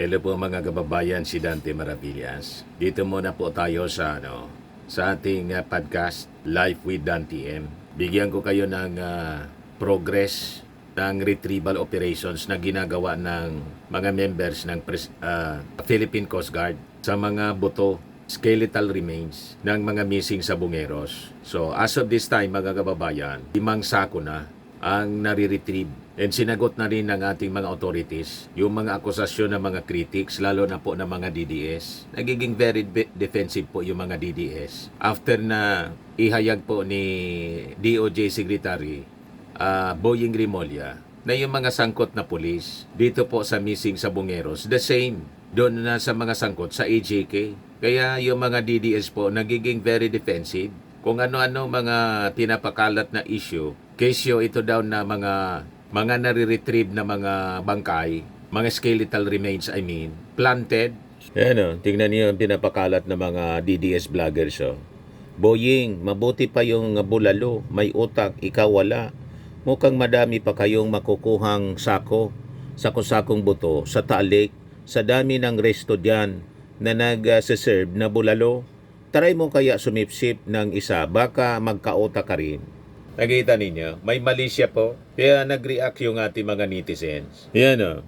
Hello po mga kababayan, si Dante Maravillas. Dito muna po tayo sa ating podcast Life with Dante M. Bigyan ko kayo ng progress ng retrieval operations na ginagawa ng mga members ng Philippine Coast Guard sa mga buto, skeletal remains ng mga missing sa Bungeros. So as of this time mga kababayan, 5 sako na ang nare-retrieve. And sinagot na rin ng ating mga authorities yung mga akusasyon ng mga critics, lalo na po ng mga DDS. Nagiging very defensive po yung mga DDS. After na ihayag po ni DOJ Secretary Boying Rimolya na yung mga sangkot na pulis dito po sa missing sa Bungeros, the same doon na sa mga sangkot sa AJK. Kaya yung mga DDS po nagiging very defensive. Kung ano-ano mga tinapakalat na issue, kesyo ito daw na mga nare-retrieve na mga bangkay, mga skeletal remains, planted. Ayan tingnan niyo yung pinapakalat ng mga DDS vloggers. Boying, mabuti pa yung bulalo, may utak, ikaw wala. Mukhang madami pa kayong makukuhang sako-sakong buto sa taalik, sa dami ng resto dyan na nag-serve na bulalo. Try mo kaya sumipsip ng isa, baka magkautak ka rin. Nakita ninyo, may mali siya po. Kaya nag-react yung ating mga netizens. Yan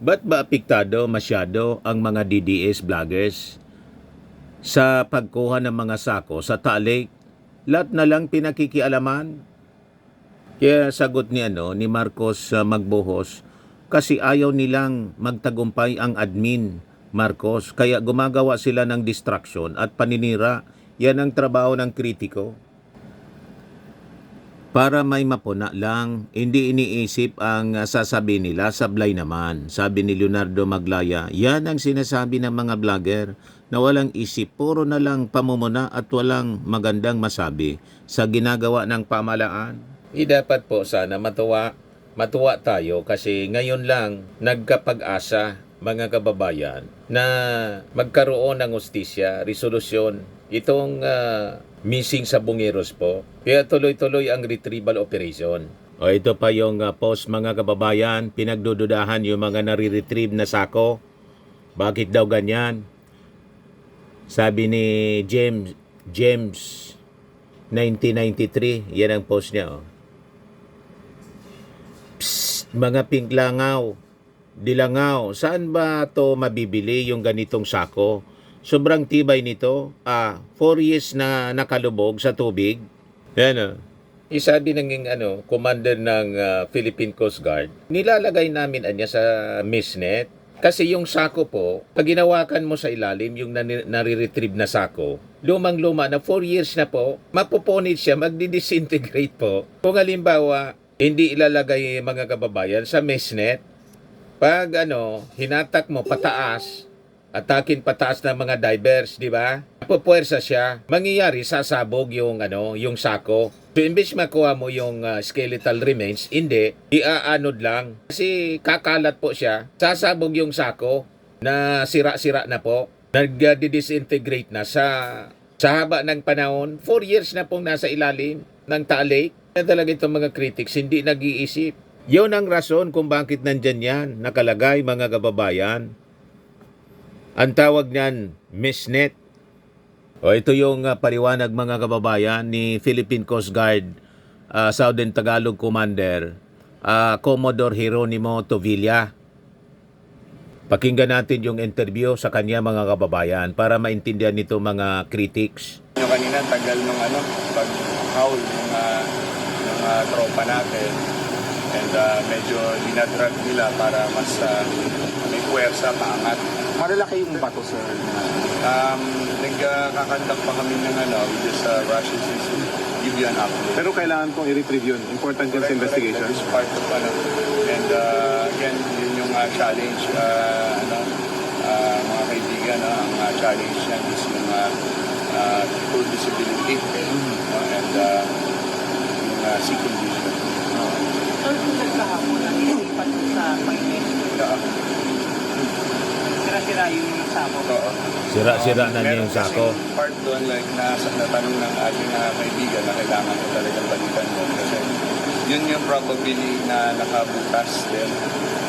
Ba't ba apektado masyado ang mga DDS vloggers sa pagkuha ng mga sako sa taalik? Lahat na lang pinakikialaman. Kaya sagot ni Marcos Magbuhos, kasi ayaw nilang magtagumpay ang admin Marcos, kaya gumagawa sila ng distraction at paninira. Yan ang trabaho ng kritiko. Para may mapuna lang, hindi iniisip ang sasabihin nila, sablay naman. Sabi ni Leonardo Maglaya, yan ang sinasabi ng mga vlogger na walang isip, puro na lang pamumuna at walang magandang masabi sa ginagawa ng pamahalaan. Dapat po sana matuwa tayo kasi ngayon lang nagkapag-asa mga kababayan na magkaroon ng hustisya, resolusyon itong missing sa Bungeros po. Kaya tuloy-tuloy ang retrieval operation. Ito pa yung post mga kababayan, pinagdududahan yung mga nare-retrieve na sako. Bakit daw ganyan? Sabi ni James 1993, yan ang post niya. Psst, mga pinglangaw, dilangaw, saan ba to mabibili yung ganitong sako? Sobrang tibay nito. 4 years na nakalubog sa tubig. Yan Isabi ng commander ng Philippine Coast Guard, nilalagay namin sa misnet. Kasi yung sako po, pag ginawakan mo sa ilalim, yung nare-retrieve na sako, lumang-luma na 4 years na po, mapupunit siya, magdi-disintegrate po. Kung halimbawa, hindi ilalagay mga kababayan sa misnet, pag hinatak mo pataas, atakin pataas ng mga divers, di ba? Pupuwersa siya. Mangyayari, sasabog yung sako. So, imbes makuha mo yung skeletal remains, hindi, iaanod lang. Kasi kakalat po siya, sasabog yung sako na sira-sira na po. Nag-disintegrate na sa haba ng panahon. 4 years na pong nasa ilalim ng taalik. Yan talaga itong mga critics, hindi nag-iisip. Yun ang rason kung bakit nandyan yan, nakalagay mga kababayan. Ang tawag niyan, misnet. Ito yung paliwanag mga kababayan ni Philippine Coast Guard Southern Tagalog Commander Commodore Jeronimo Tovilla. Pakinggan natin yung interview sa kanya mga kababayan para maintindihan nito mga critics. Yung kanina tagal ng pag-haul ng tropa natin and medyo dinadrag nila para mas may puwersa, paangat. Malalaki yung bato, sir. Nagkakandak pa kami ng we just rushes to give you an update. Pero kailangan kong i-retrieve yun. Important yun sa investigation. That is part of and again, yun yung challenge, mga kaibigan, ang challenge yan is yung full visibility and yung sea condition. Sir, kung nagkahapon ang isipan sa pag-investigate, sira-sira yung sako. Sira-sira na niya yung sako. Meron part doon natanong ng ating kaibigan na kailangan ko talagang balikan mo kasi yun yung probably na nakabutas din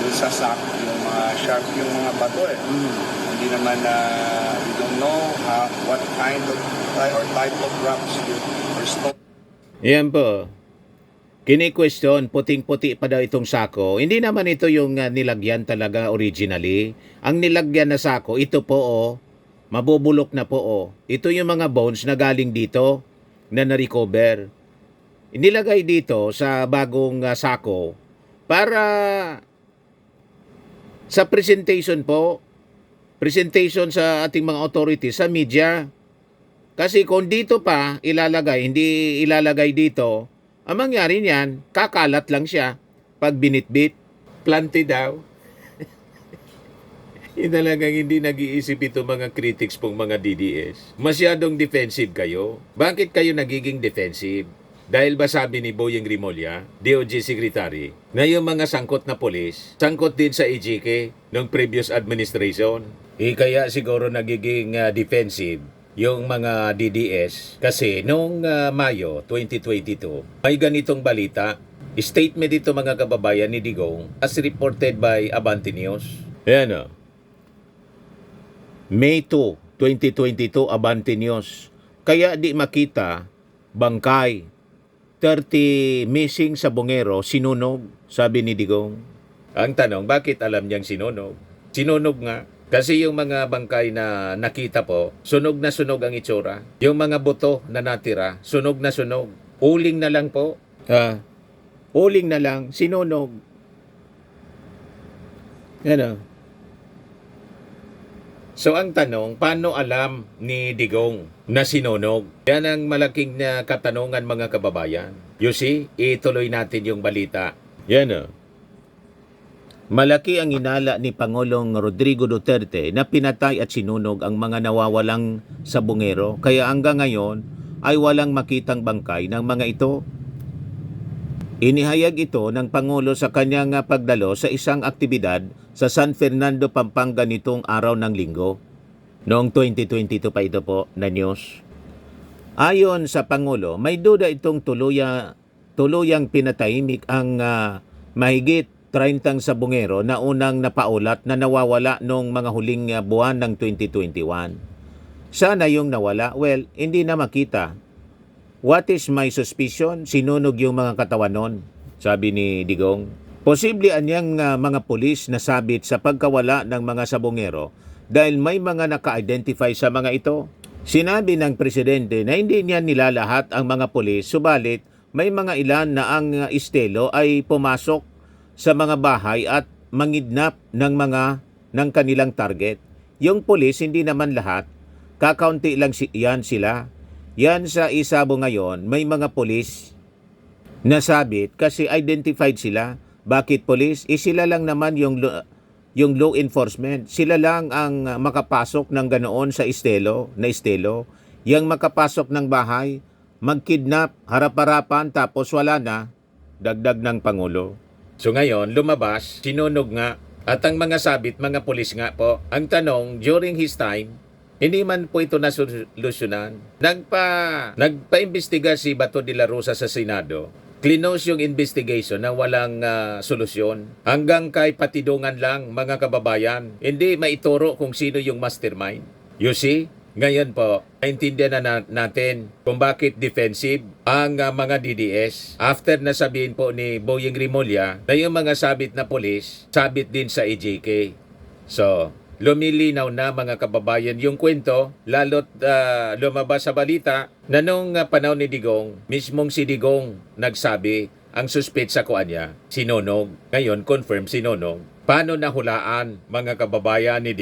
doon sa sako yung mga sharp yung mga bato eh. Hindi naman we don't know what kind of or type of rocks or stone. Yan po. Kini-question, puting-puti pa daw itong sako. Hindi naman ito yung nilagyan talaga originally. Ang nilagyan na sako, ito po mabubulok na po Ito yung mga bones na galing dito na na-recover. Inilagay dito sa bagong sako para sa presentation po. Presentation sa ating mga authorities, sa media. Kasi kung dito pa ilalagay, hindi ilalagay dito, ang mangyari niyan, kakalat lang siya pag binitbit. Planted daw. Yung talagang hindi nag-iisip ito mga critics pong mga DDS. Masyadong defensive kayo. Bakit kayo nagiging defensive? Dahil ba sabi ni Boyeng Rimulya, DOJ Secretary, na yung mga sangkot na polis, sangkot din sa EJK ng previous administration. Kaya siguro nagiging defensive yung mga DDS kasi noong Mayo 2022 may ganitong balita, statement ito mga kababayan ni Digong as reported by Abante News. Ayan May 2, 2022 Abante News. Kaya di makita bangkay 30 missing sa Bungero, sinunog, sabi ni Digong. Ang tanong, bakit alam niyang sinunog? Sinunog nga. Kasi yung mga bangkay na nakita po, sunog na sunog ang itsura. Yung mga buto na natira, sunog na sunog. Uling na lang po. Uling na lang, sinunog. Yan So ang tanong, paano alam ni Digong na sinunog? Yan ang malaking katanungan mga kababayan. You see, ituloy natin yung balita. Yan Malaki ang inala ni Pangulong Rodrigo Duterte na pinatay at sinunog ang mga nawawalang sa Bungero. Kaya hanggang ngayon ay walang makitang bangkay ng mga ito. Inihayag ito ng Pangulo sa kanyang pagdalo sa isang aktibidad sa San Fernando, Pampanga nitong araw ng Linggo. Noong 2022 pa ito po na news. Ayon sa Pangulo, may duda itong tuluyang pinatahimik ang mahigit 30 sa Bungero na unang napaulat na nawawala noong mga huling buwan ng 2021. Sana yung nawala, well, hindi na makita. What is my suspicion? Sinunog yung mga katawan nun, sabi ni Digong. Posible anyang mga pulis nasabit sa pagkawala ng mga sabungero dahil may mga naka-identify sa mga ito. Sinabi ng presidente na hindi niya nilalahat ang mga pulis, subalit may mga ilan na ang estelo ay pumasok sa mga bahay at mangidnap ng kanilang target. Yung pulis, hindi naman lahat, kakaunti lang yan sila. Yan sa Isabo ngayon, may mga pulis nasabit kasi identified sila. Bakit pulis? Sila lang naman yung law enforcement. Sila lang ang makapasok ng ganoon sa estelo. Yang makapasok ng bahay, magkidnap, harap-harapan, tapos wala na, dagdag ng Pangulo. So ngayon, lumabas, sinunog nga, at ang mga sabit, mga pulis nga po. Ang tanong, during his time, hindi man po ito nasolusyonan. Nagpa-imbestiga si Bato de la Rosa sa Senado. Clinose yung investigation na walang solusyon. Hanggang kay patidungan lang, mga kababayan. Hindi maituro kung sino yung mastermind. You see? Ngayon po, naintindihan na natin kung bakit defensive ang mga DDS. After na sabihin po ni Boyeng Rimulya na yung mga sabit na polis, sabit din sa EJK. So, lumilinaw na mga kababayan yung kwento, lalo't lumabas sa balita na nung panahon ni Digong, mismong si Digong nagsabi, ang suspect sa kuan niya, sinunog. Ngayon, confirm sinunog. Paano nahulaan mga kababayan ni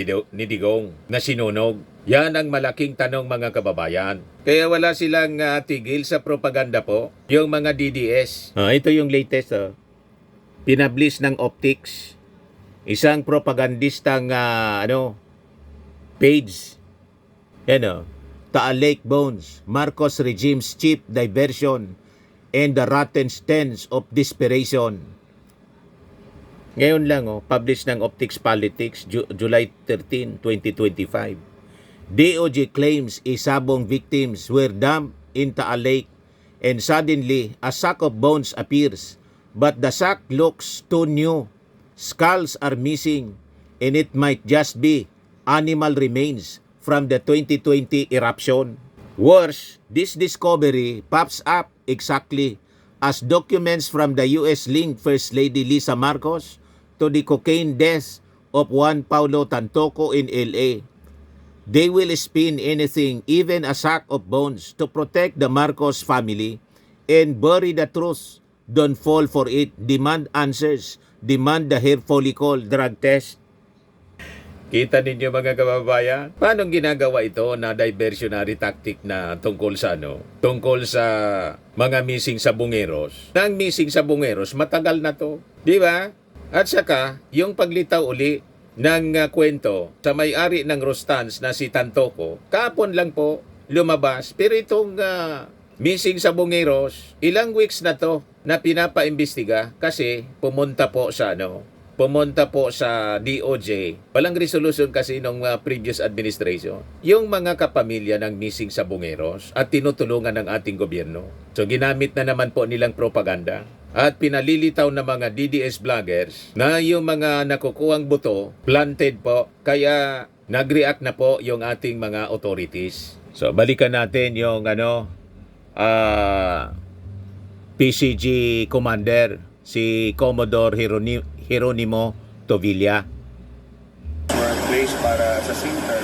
Digong na sinunog? Yan ang malaking tanong mga kababayan. Kaya wala silang tigil sa propaganda po, yung mga DDS. Ito yung latest. Pinablis ng Optics. Isang propagandistang page. Taal Lake Bones, Marcos Regime's Chief Diversion and the Rotten Stance of Desperation. Ngayon lang, published ng Optics Politics, July 13, 2025. DOJ claims Isabong victims were dumped in Taal Lake and suddenly a sack of bones appears. But the sack looks too new. Skulls are missing and it might just be animal remains from the 2020 eruption. Worse, this discovery pops up exactly as documents from the US linked First Lady Lisa Marcos to the cocaine death of Juan Paulo Tantoco in LA. They will spin anything, even a sack of bones, to protect the Marcos family and bury the truth. Don't fall for it. Demand answers. Demand the hair follicle drug test. Kita ninyo mga kababayan? Paano ginagawa ito na diversionary tactic na tungkol sa Tungkol sa mga missing sa bungeros. Na ang missing sa bungeros, matagal na to. Di ba? At saka, yung paglitaw uli ng kwento sa may-ari ng Rostans na si Tantoco, kahapon lang po lumabas. Pero itong missing sa bungeros, ilang weeks na to na pinapaimbestiga kasi pumunta po sa DOJ. Walang resolution kasi nung previous administration. Yung mga kapamilya ng missing sa bungeros at tinutulungan ng ating gobyerno. So ginamit na naman po nilang propaganda at pinalilitaw ng mga DDS vloggers na yung mga nakukuhang buto planted po. Kaya nag-react na po yung ating mga authorities. So balikan natin yung PCG commander si Commodore Jeronimo Tovilla. We're placed para sa center.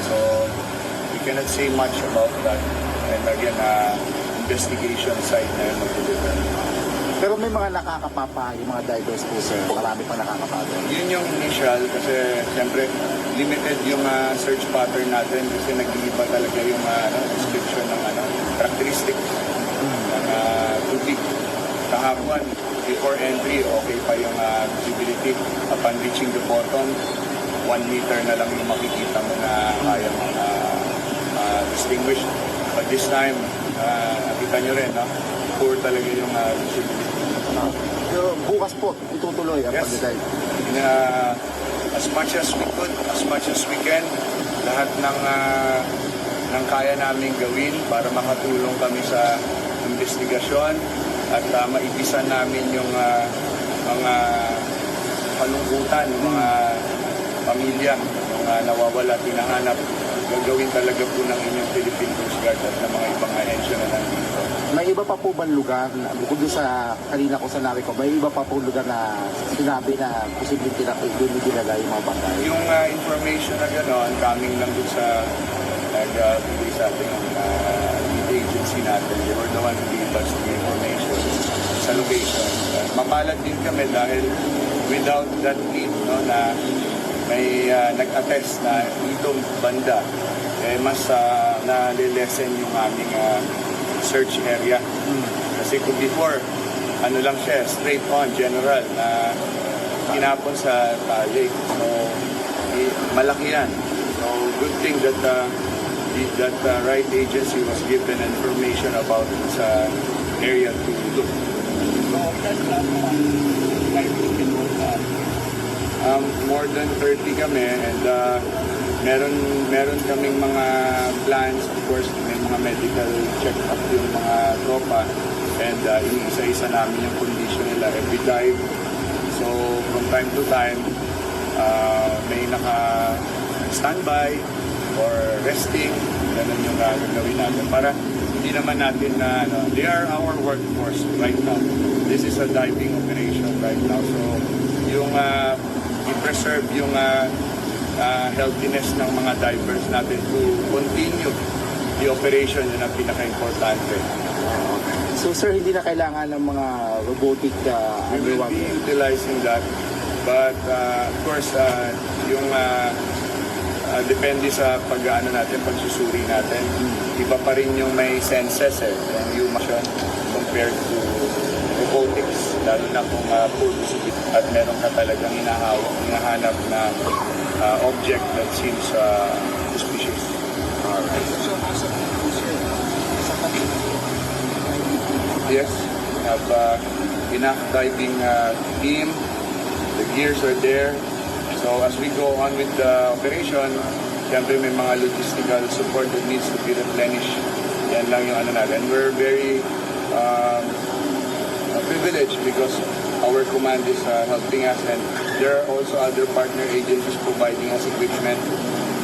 So, we cannot say much about that. And again, investigation site na yung mag-deliver. Pero may mga nakakapapa, yung mga divers po sir, marami pang nakakapapa. Yun yung initial kasi siyempre limited yung search pattern natin kasi nag-iiba talaga yung description ng characteristics ng tubig. Kahapon, before entry, okay pa yung visibility. Upon reaching the bottom, 1 meter na lang yung makikita mo na kaya mong distinguish. But this time, nakita nyo rin, poor talaga yung visibility. Pero bukas po, itutuloy ang Yes. pag-dive. As much as we could, as much as we can, lahat ng kaya namin gawin para makatulong kami sa investigasyon at maibisan namin yung mga kalungkutan, yung mga pamilya, yung nawawala, tinahanap. Gagawin talaga po ng inyong Philippine Coast Guard at ng mga ibang ahensya na nandito. May iba pa po bang lugar, bukod doon sa kanina ko sinabi ko, may iba pa po lugar na sinabi na posibleng dinagay yung mga bangkay? Yung information na gano'n, coming lang doon sa nagbigay sa ating lead agency natin. They were the one who gave us the information sa location. Mapalad din kami dahil without that lead, na may nag-attest na itong banda, mas nalilesen yung aming search area. Kasi kung before, lang siya, straight on, general, na kinapon sa lake. So, malaki yan. So, good thing that that right agency was given information about sa area to look. So, more than 30 kami and meron kaming mga plans. Of course, may mga medical check-up yung mga tropa and iniisa-isa namin yung condition nila every dive. So, from time to time, may naka-standby or resting. Ganun yung gagawin natin para hindi naman natin na they are our workforce right now. This is a diving operation right now. So, yung i-preserve yung healthiness ng mga divers natin to continue the operation yun ang pinaka-importante. So sir, hindi na kailangan ng mga robotic We will be utilizing that. But of course, yung depende sa pagsusuri natin. Iba pa rin yung may senses yung human compared to robotics. Lalo na kung full visibility at meron ka talagang hinahanap na object that seems suspicious. Yes, we have enough diving team. The gears are there. So as we go on with the operation, siyempre may mga logistical support that needs to be replenished. Yan lang yung natin. We're very privileged because our command is helping us and there are also other partner agencies providing us equipment.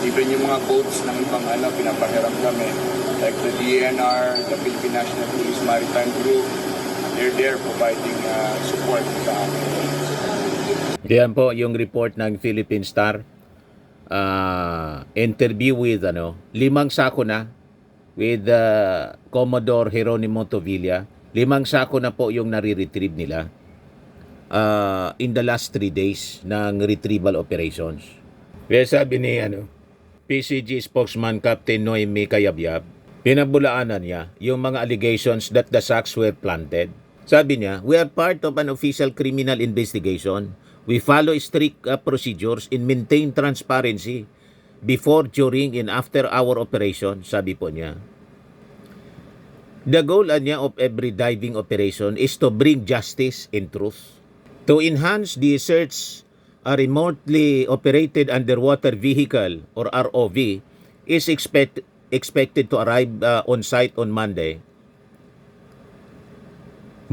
Even yung mga boats ng ibang pinapahiram kami, like the DNR, the Philippine National Police Maritime Group, they're there providing support sa amin. Yan po yung report ng Philippine Star. Interview with 5 sako na with Commodore Jeronimo Tovilla. 5 sako na po yung nare-retrieve nila in the last 3 days ng retrieval operations. Kaya sabi ni PCG spokesman Captain Noemi Kayabyab, pinabulaanan niya yung mga allegations that the sacks were planted. Sabi niya, we are part of an official criminal investigation. We follow strict procedures and maintain transparency before, during, and after our operation, sabi po niya. The goal niya of every diving operation is to bring justice and truth. To enhance the search, a remotely operated underwater vehicle or ROV is expected to arrive on site on Monday.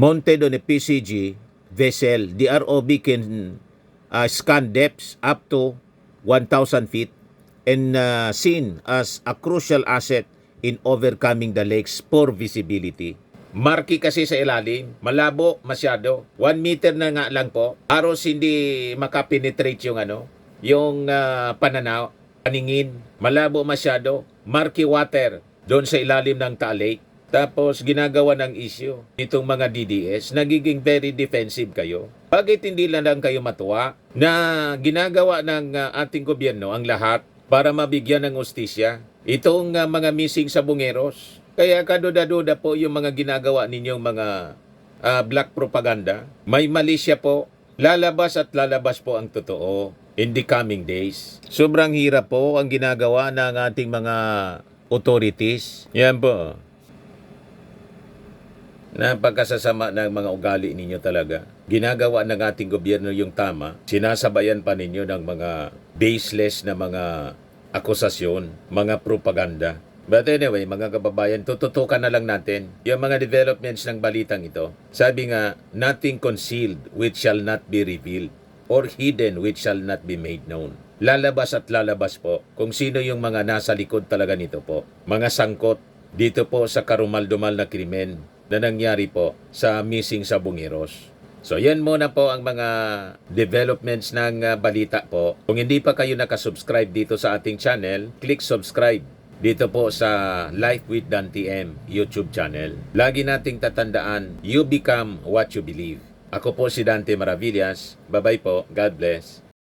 Mounted on a PCG vessel, the ROV can scan depths up to 1,000 feet and seen as a crucial asset in overcoming the lake's poor visibility. Marky kasi sa ilalim, malabo masyado. 1 meter na nga lang po. Halos hindi makapenetrate yung pananaw, paningin. Malabo masyado. Murky water doon sa ilalim ng Taal Lake. Tapos ginagawa ng issue itong mga DDS, nagiging very defensive kayo. Bakit hindi lang kayo matuwa na ginagawa ng ating gobyerno ang lahat para mabigyan ng hustisya itong mga missing sa Bungeros? Kaya kaduda-duda po yung mga ginagawa ninyong mga black propaganda. May mali siya po. Lalabas at lalabas po ang totoo in the coming days. Sobrang hirap po ang ginagawa ng ating mga authorities. Yan po. Napakasasama ng mga ugali ninyo talaga. Ginagawa ng ating gobyerno yung tama. Sinasabayan pa ninyo ng mga baseless na mga akusasyon, mga propaganda. But anyway, mga kababayan, tututukan na lang natin yung mga developments ng balitang ito. Sabi nga, nothing concealed which shall not be revealed or hidden which shall not be made known. Lalabas at lalabas po kung sino yung mga nasa likod talaga nito po. Mga sangkot dito po sa karumal-dumal na krimen na nangyari po sa missing sa Bungeros. So yan muna po ang mga developments ng balita po. Kung hindi pa kayo nakasubscribe dito sa ating channel, click subscribe dito po sa Life with Dan TM YouTube channel. Lagi nating tatandaan, you become what you believe. Ako po si Dante Maravillas. Bye-bye po. God bless.